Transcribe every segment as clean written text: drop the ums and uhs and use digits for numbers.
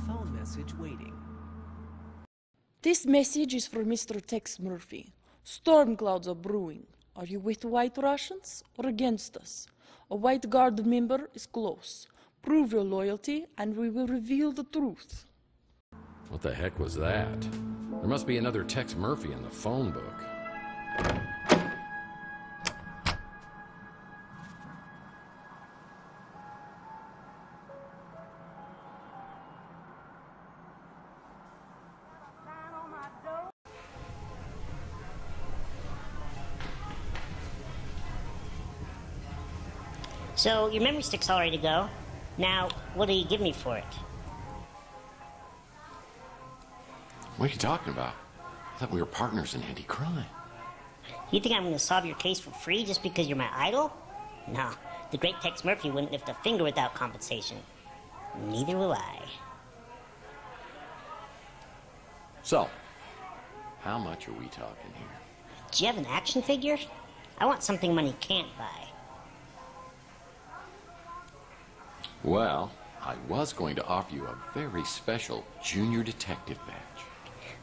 phone message waiting. This message is for Mr. Tex Murphy. Storm clouds are brewing. Are you with White Russians or against us? A White Guard member is close. Prove your loyalty and we will reveal the truth. What the heck was that? There must be another Tex Murphy in the phone book. So, your memory stick's all ready to go. Now, what do you give me for it? What are you talking about? I thought we were partners in anti-crime. You think I'm going to solve your case for free just because you're my idol? No, the great Tex Murphy wouldn't lift a finger without compensation. Neither will I. So, how much are we talking here? Do you have an action figure? I want something money can't buy. Well, I was going to offer you a very special junior detective badge.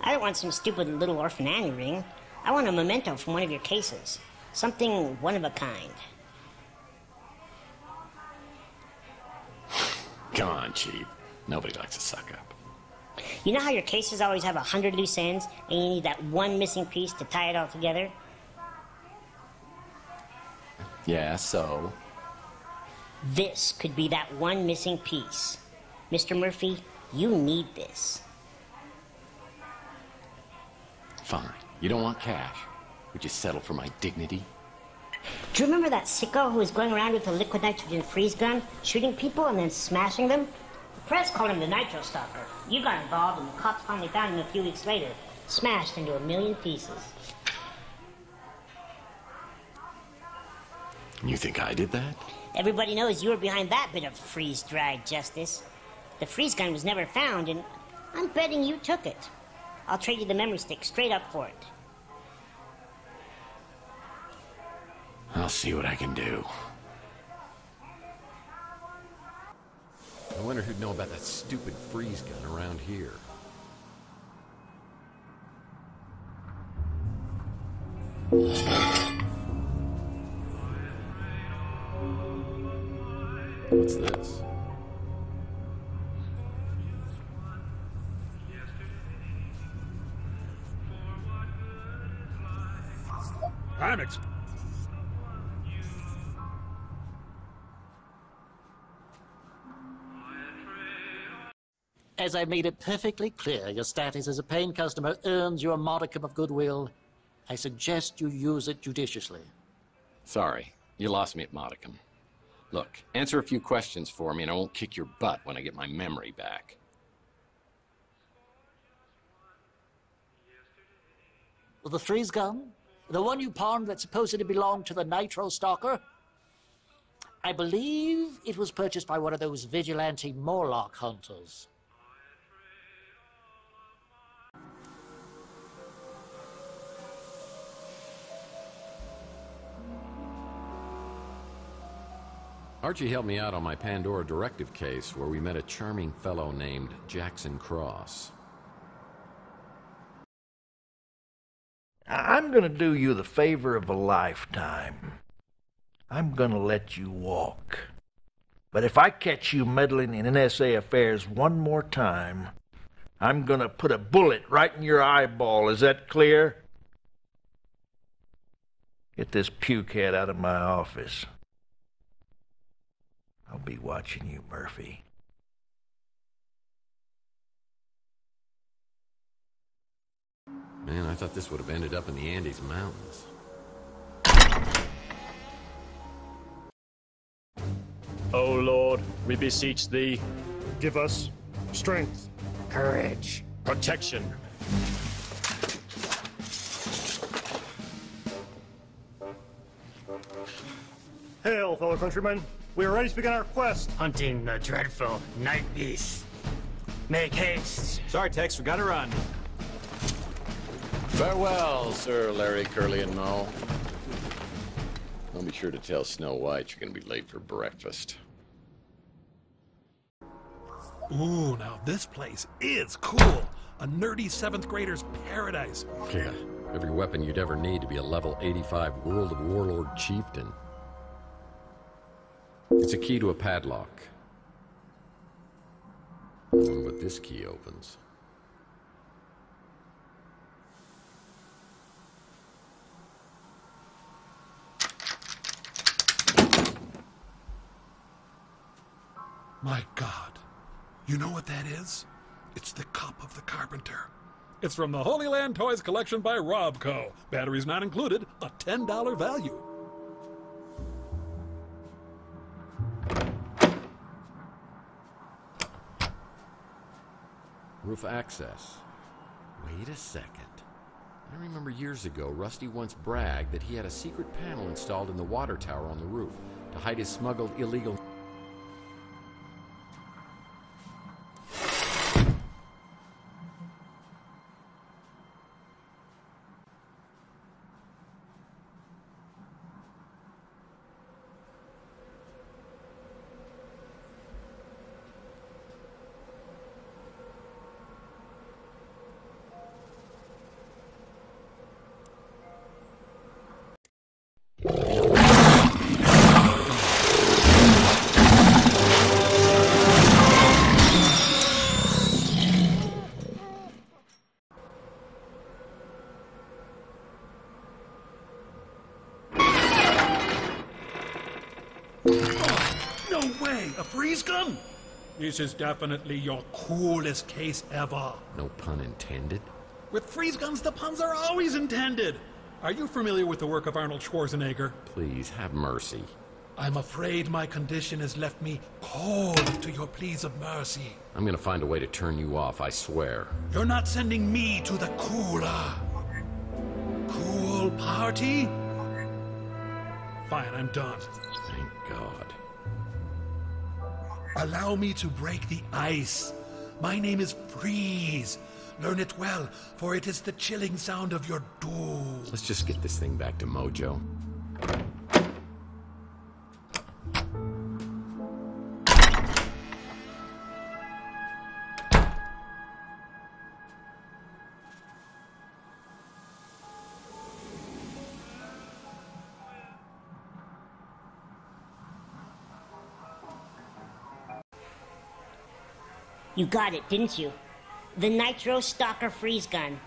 I don't want some stupid little orphan Annie ring. I want a memento from one of your cases. Something one of a kind. Come on, Chief. Nobody likes to suck up. You know how your cases always have 100 loose ends, and you need that one missing piece to tie it all together? Yeah, so? This could be that one missing piece. Mr. Murphy, you need this. Fine. You don't want cash. Would you settle for my dignity? Do you remember that sicko who was going around with a liquid nitrogen freeze gun, shooting people and then smashing them? The press called him the Nitro Stalker. You got involved and the cops finally found him a few weeks later, smashed into 1,000,000 pieces. You think I did that? Everybody knows you were behind that bit of freeze-dried justice. The freeze gun was never found, and I'm betting you took it. I'll trade you the memory stick straight up for it. I'll see what I can do. I wonder who'd know about that stupid freeze gun around here. What's this? As I made it perfectly clear, your status as a paying customer earns you a modicum of goodwill. I suggest you use it judiciously. Sorry, you lost me at modicum. Look, answer a few questions for me and I won't kick your butt when I get my memory back. The freeze gun? The one you pawned that supposedly belonged to the Nitro Stalker? I believe it was purchased by one of those vigilante Morlock hunters. Archie helped me out on my Pandora Directive case where we met a charming fellow named Jackson Cross. I'm gonna do you the favor of a lifetime. I'm gonna let you walk. But if I catch you meddling in NSA affairs one more time, I'm gonna put a bullet right in your eyeball. Is that clear? Get this pukehead out of my office. I'll be watching you, Murphy. Man, I thought this would have ended up in the Andes Mountains. O Lord, we beseech thee, give us strength, Courage. protection. Hail, fellow countrymen. We are ready to begin our quest. Hunting the dreadful night beast. Make haste. Sorry, Tex, we gotta run. Farewell, Sir Larry, Curly, and Moe. I'll be sure to tell Snow White you're gonna be late for breakfast. Ooh, now this place is cool. A nerdy 7th grader's paradise. Yeah, every weapon you'd ever need to be a level 85 World of Warlord chieftain. It's a key to a padlock. I wonder what this key opens. My God. You know what that is? It's the Cup of the Carpenter. It's from the Holy Land Toys collection by Robco. Batteries not included, a $10 value. Roof access. Wait a second. I remember years ago, Rusty once bragged that he had a secret panel installed in the water tower on the roof to hide his smuggled illegal... No way! A freeze gun? This is definitely your coolest case ever. No pun intended. With freeze guns, the puns are always intended. Are you familiar with the work of Arnold Schwarzenegger? Please, have mercy. I'm afraid my condition has left me cold to your pleas of mercy. I'm gonna find a way to turn you off, I swear. You're not sending me to the cooler. Cool party? Fine, I'm done. Thank God. Allow me to break the ice. My name is Freeze. Learn it well, for it is the chilling sound of your doom. Let's just get this thing back to Mojo. You got it, didn't you? The Nitro Stalker freeze gun.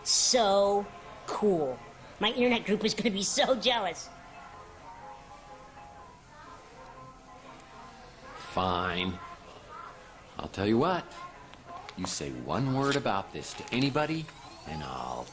So cool. My internet group is gonna be so jealous. Fine. I'll tell you what. You say one word about this to anybody, and I'll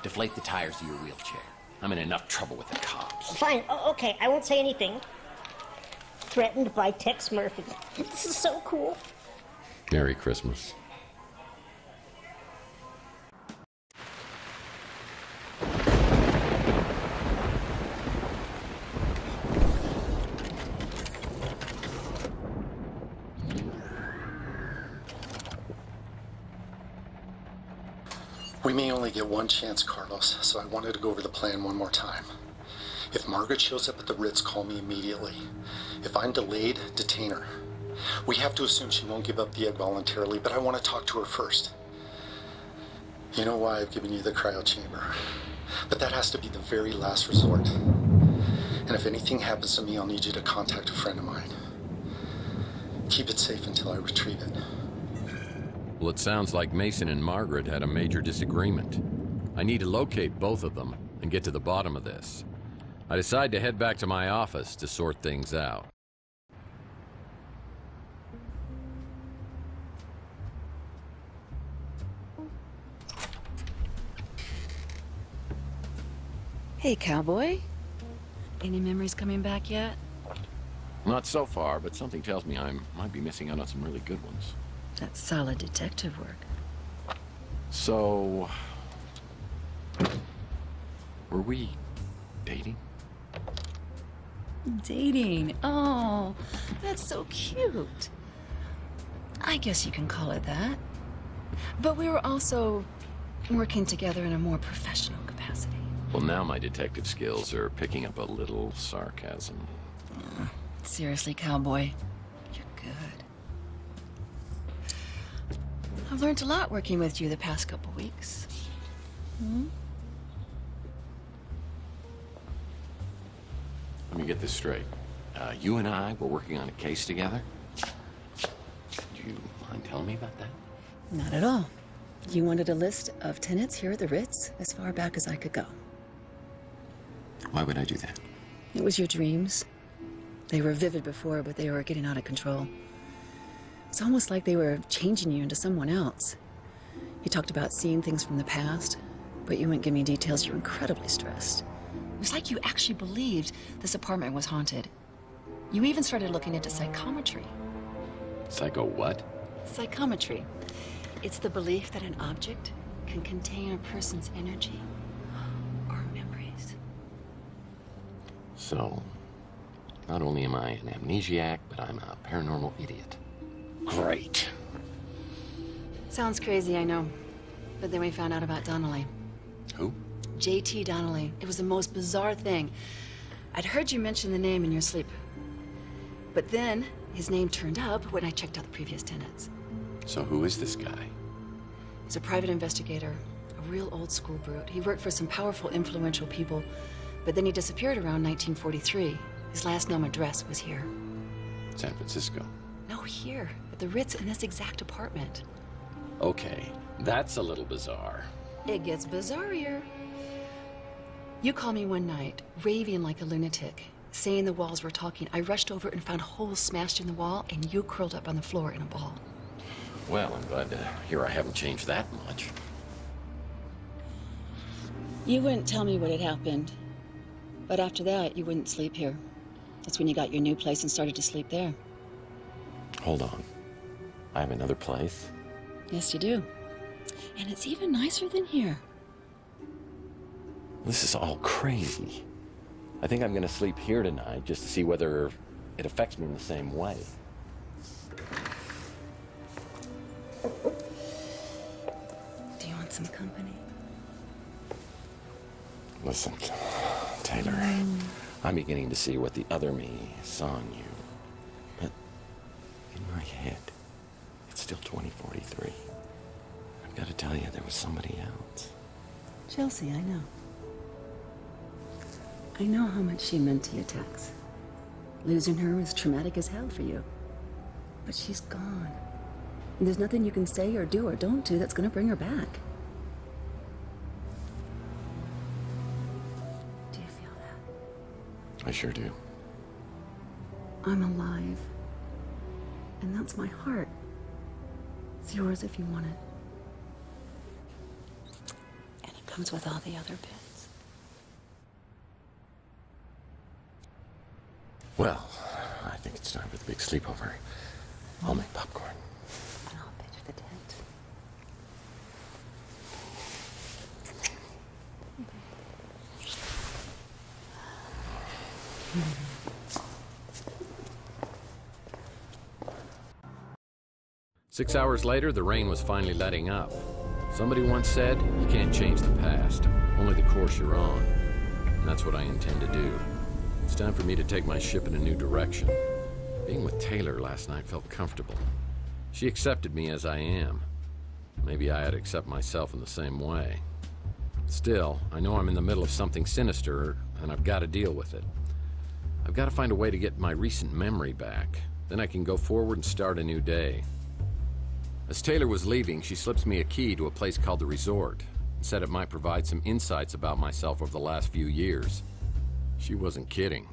deflate the tires of your wheelchair. I'm in enough trouble with the cops. Fine, okay, I won't say anything. Threatened by Tex Murphy. This is so cool. Merry Christmas. We may only get one chance, Carlos, so I wanted to go over the plan one more time. If Margaret shows up at the Ritz, call me immediately. If I'm delayed, detain her. We have to assume she won't give up the egg voluntarily, but I want to talk to her first. You know why I've given you the cryo chamber. But that has to be the very last resort. And if anything happens to me, I'll need you to contact a friend of mine. Keep it safe until I retrieve it. Well, it sounds like Mason and Margaret had a major disagreement. I need to locate both of them and get to the bottom of this. I decide to head back to my office to sort things out. Hey, cowboy. Any memories coming back yet? Not so far, but something tells me I might be missing out on some really good ones. That's solid detective work. So... were we dating? Dating? Oh, that's so cute. I guess you can call it that. But we were also working together in a more professional capacity. Well, now my detective skills are picking up a little sarcasm. Seriously, cowboy, you're good. I've learned a lot working with you the past couple weeks. Let me get this straight. You and I were working on a case together? Do you mind telling me about that? Not at all. You wanted a list of tenants here at the Ritz as far back as I could go. Why would I do that? It was your dreams. They were vivid before, but they were getting out of control. It's almost like they were changing you into someone else. You talked about seeing things from the past, but you wouldn't give me details. You were incredibly stressed. It was like you actually believed this apartment was haunted. You even started looking into psychometry. Psycho what? Psychometry. It's the belief that an object can contain a person's energy or memories. So, not only am I an amnesiac, but I'm a paranormal idiot. Great. Sounds crazy, I know. But then we found out about Donnelly. Who? J.T. Donnelly. It was the most bizarre thing. I'd heard you mention the name in your sleep. But then, his name turned up when I checked out the previous tenants. So who is this guy? He's a private investigator, a real old school brute. He worked for some powerful, influential people, but then he disappeared around 1943. His last known address was here. San Francisco. No, here, at the Ritz in this exact apartment. Okay, that's a little bizarre. It gets bizarrier. You called me one night, raving like a lunatic, saying the walls were talking. I rushed over and found holes smashed in the wall, and you curled up on the floor in a ball. Well, I'm glad to hear I haven't changed that much. You wouldn't tell me what had happened, but after that, you wouldn't sleep here. That's when you got your new place and started to sleep there. Hold on. I have another place? Yes, you do. And it's even nicer than here. This is all crazy. I think I'm gonna sleep here tonight just to see whether it affects me in the same way. Do you want some company? Listen, Taylor, I'm beginning to see what the other me saw in you. But in my head, it's still 2043. I've got to tell you, there was somebody else. Chelsea, I know. I know how much she meant to you, Tex. Losing her was traumatic as hell for you. But she's gone. And there's nothing you can say or do or don't do that's gonna bring her back. Do you feel that? I sure do. I'm alive. And that's my heart. It's yours if you want it. And it comes with all the other bits. Well, I think it's time for the big sleepover. I'll make popcorn. And I'll pitch the tent. 6 hours later, the rain was finally letting up. Somebody once said, you can't change the past, only the course you're on. And that's what I intend to do. It's time for me to take my ship in a new direction. Being with Taylor last night felt comfortable. She accepted me as I am. Maybe I ought to accept myself in the same way. Still, I know I'm in the middle of something sinister, and I've got to deal with it. I've got to find a way to get my recent memory back. Then I can go forward and start a new day. As Taylor was leaving, she slips me a key to a place called the Resort, and said it might provide some insights about myself over the last few years. She wasn't kidding.